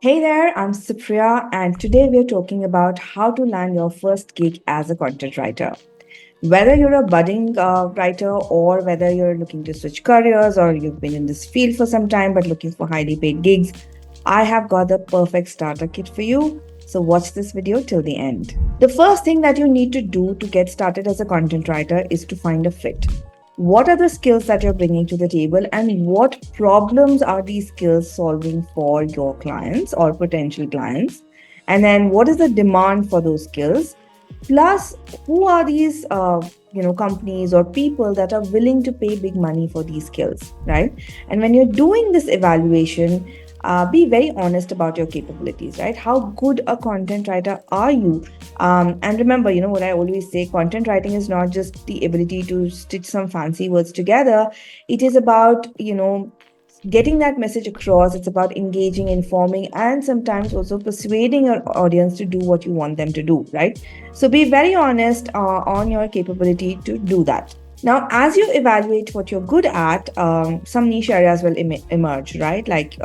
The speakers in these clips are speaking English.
Hey there, I'm Supriya, and today we're talking about how to land your first gig as a content writer. Whether you're a budding writer or whether you're looking to switch careers or you've been in this field for some time but looking for highly paid gigs, I have got the perfect starter kit for you. So, watch this video till the end. The first thing that you need to do to get started as a content writer is to find a fit. What are the skills that you're bringing to the table, and what problems are these skills solving for your clients or potential clients? And then, what is the demand for those skills? Plus, who are these companies or people that are willing to pay big money for these skills, right? And when you're doing this evaluation, be very honest about your capabilities, right? How good a content writer are you? And remember, what I always say, content writing is not just the ability to stitch some fancy words together. It is about, getting that message across. It's about engaging, informing, and sometimes also persuading your audience to do what you want them to do, right? So be very honest on your capability to do that. Now, as you evaluate what you're good at, some niche areas will emerge, right? Like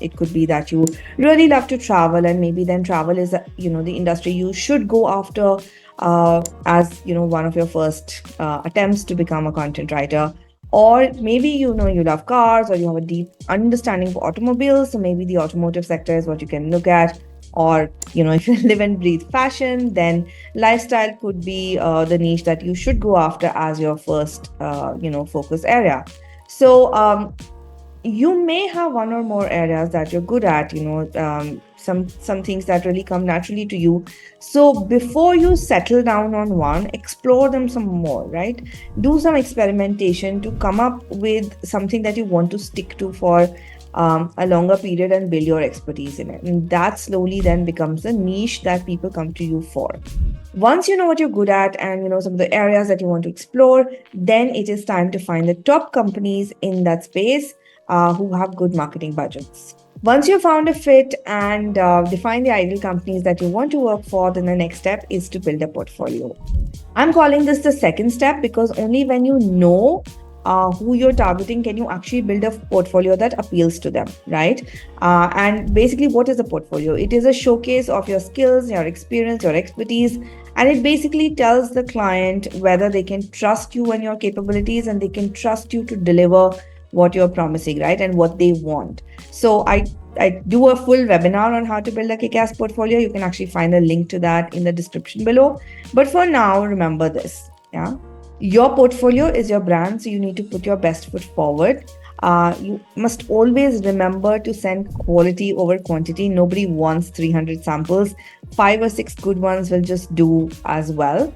it could be that you really love to travel, and maybe then travel is, the industry you should go after as one of your first attempts to become a content writer. Or maybe you love cars, or you have a deep understanding of automobiles, so maybe the automotive sector is what you can look at. Or if you live and breathe fashion, then lifestyle could be the niche that you should go after as your first focus area. So you may have one or more areas that you're good at, some things that really come naturally to you. So before you settle down on one, explore them some more, right? Do some experimentation to come up with something that you want to stick to for a longer period and build your expertise in it. And that slowly then becomes a niche that people come to you for. Once you know what you're good at and some of the areas that you want to explore, then it is time to find the top companies in that space who have good marketing budgets. Once you've found a fit and define the ideal companies that you want to work for, then the next step is to build a portfolio. I'm calling this the second step because only when you know who you're targeting can you actually build a portfolio that appeals to them, right? And basically, what is a portfolio? It is a showcase of your skills, your experience, your expertise, and it basically tells the client whether they can trust you and your capabilities, and they can trust you to deliver what you're promising, right? And what they want. So I do a full webinar on how to build a kick-ass portfolio. You can actually find a link to that in the description below. But for now, remember this, yeah? Your portfolio is your brand, so you need to put your best foot forward. You must always remember to send quality over quantity. Nobody wants 300 samples. 5 or 6 good ones will just do as well.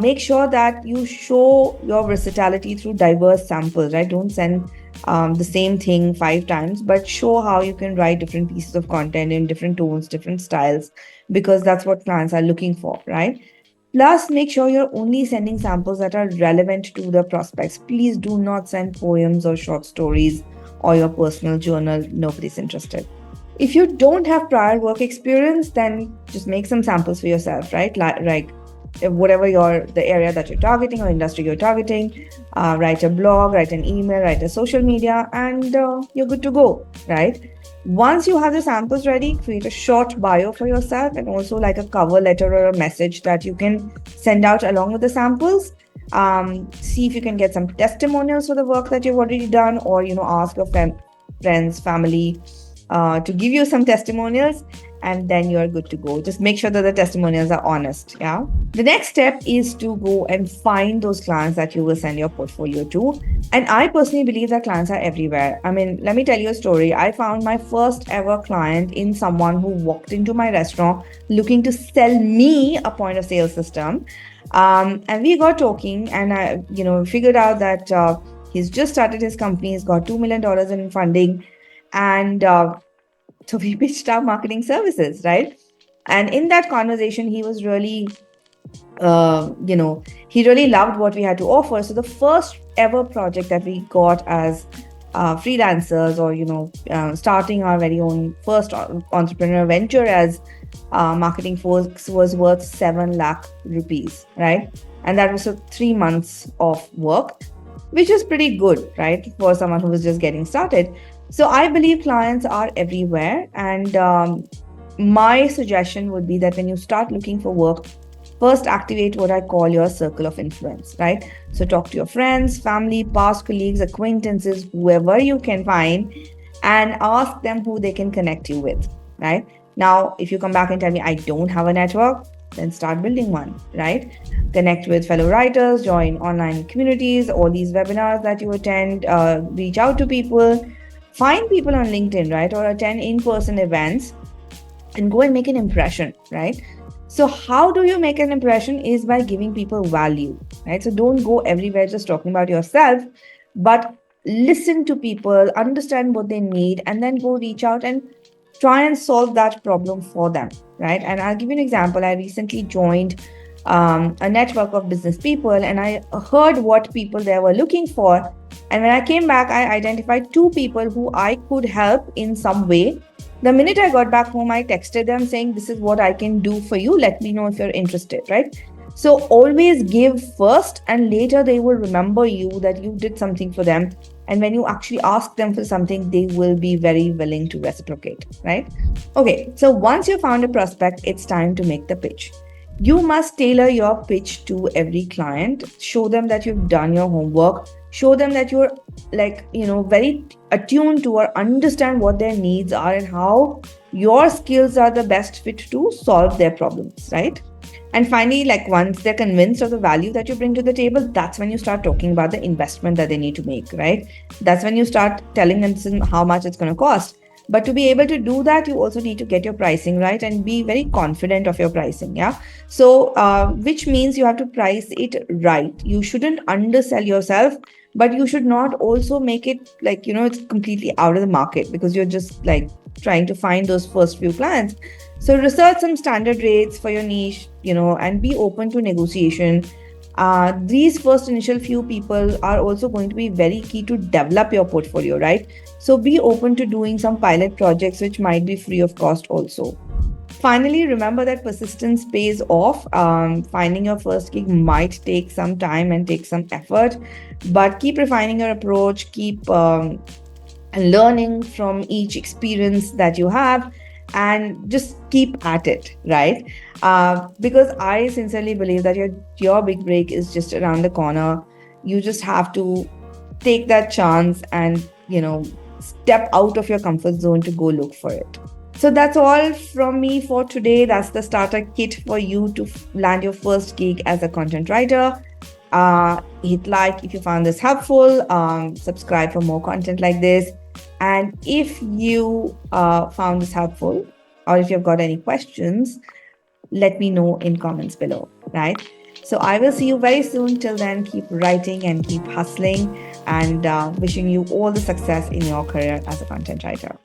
Make sure that you show your versatility through diverse samples, right? Don't send the same thing 5 times, but show how you can write different pieces of content in different tones, different styles, because that's what clients are looking for, right? Plus, make sure you're only sending samples that are relevant to the prospects. Please do not send poems or short stories or your personal journal. Nobody's interested. If you don't have prior work experience, then just make some samples for yourself, right? Like whatever the area that you're targeting or industry you're targeting, write a blog, write an email, write a social media, and you're good to go, right? Once you have the samples ready, create a short bio for yourself and also like a cover letter or a message that you can send out along with the samples. See if you can get some testimonials for the work that you've already done, or ask your friends, family to give you some testimonials, and then you're good to go. Just make sure that the testimonials are honest. Yeah. The next step is to go and find those clients that you will send your portfolio to. And I personally believe that clients are everywhere. I mean, let me tell you a story. I found my first ever client in someone who walked into my restaurant looking to sell me a point of sale system. And we got talking, and I, figured out that he's just started his company. He's got $2 million in funding. And so we pitched our marketing services, right? And in that conversation, he was really, he really loved what we had to offer. So the first ever project that we got as freelancers, or, starting our very own first entrepreneur venture as marketing folks was worth 7 lakh rupees, right? And that was 3 months of work, which is pretty good, right? For someone who was just getting started. So I believe clients are everywhere. And my suggestion would be that when you start looking for work, first activate what I call your circle of influence, right? So talk to your friends, family, past colleagues, acquaintances, whoever you can find, and ask them who they can connect you with, right? Now, if you come back and tell me I don't have a network, then start building one, right? Connect with fellow writers, join online communities, all these webinars that you attend, reach out to people, find people on LinkedIn, right? Or attend in person events and go and make an impression, right? So, how do you make an impression is by giving people value, right? So, don't go everywhere just talking about yourself, but listen to people, understand what they need, and then go reach out and try and solve that problem for them, right? And I'll give you an example. I recently joined a network of business people, and I heard what people there were looking for. And when I came back, I identified two people who I could help in some way. The minute I got back home, I texted them saying, "This is what I can do for you. Let me know if you're interested," right? So always give first, and later they will remember you that you did something for them. And when you actually ask them for something, they will be very willing to reciprocate, right? Okay, so once you found a prospect, it's time to make the pitch. You must tailor your pitch to every client. Show them that you've done your homework. Show them that you're very attuned to or understand what their needs are and how your skills are the best fit to solve their problems, right? And finally, like once they're convinced of the value that you bring to the table, that's when you start talking about the investment that they need to make, right? That's when you start telling them how much it's going to cost. But to be able to do that, you also need to get your pricing right and be very confident of your pricing. Yeah. So, which means you have to price it right. You shouldn't undersell yourself, but you should not also make it like, it's completely out of the market because you're just like trying to find those first few clients. So, research some standard rates for your niche, and be open to negotiation. These first initial few people are also going to be very key to develop your portfolio, right? So be open to doing some pilot projects which might be free of cost also. Finally, remember that persistence pays off. Finding your first gig might take some time and take some effort, but keep refining your approach, keep learning from each experience that you have, and just keep at it, right? Because I sincerely believe that your big break is just around the corner. You just have to take that chance and step out of your comfort zone to go look for it. So that's all from me for today. That's the starter kit for you to land your first gig as a content writer. Hit like if you found this helpful. Subscribe for more content like this. And if you found this helpful, or if you've got any questions, let me know in comments below, right? So I will see you very soon. Till then, keep writing and keep hustling, and wishing you all the success in your career as a content writer.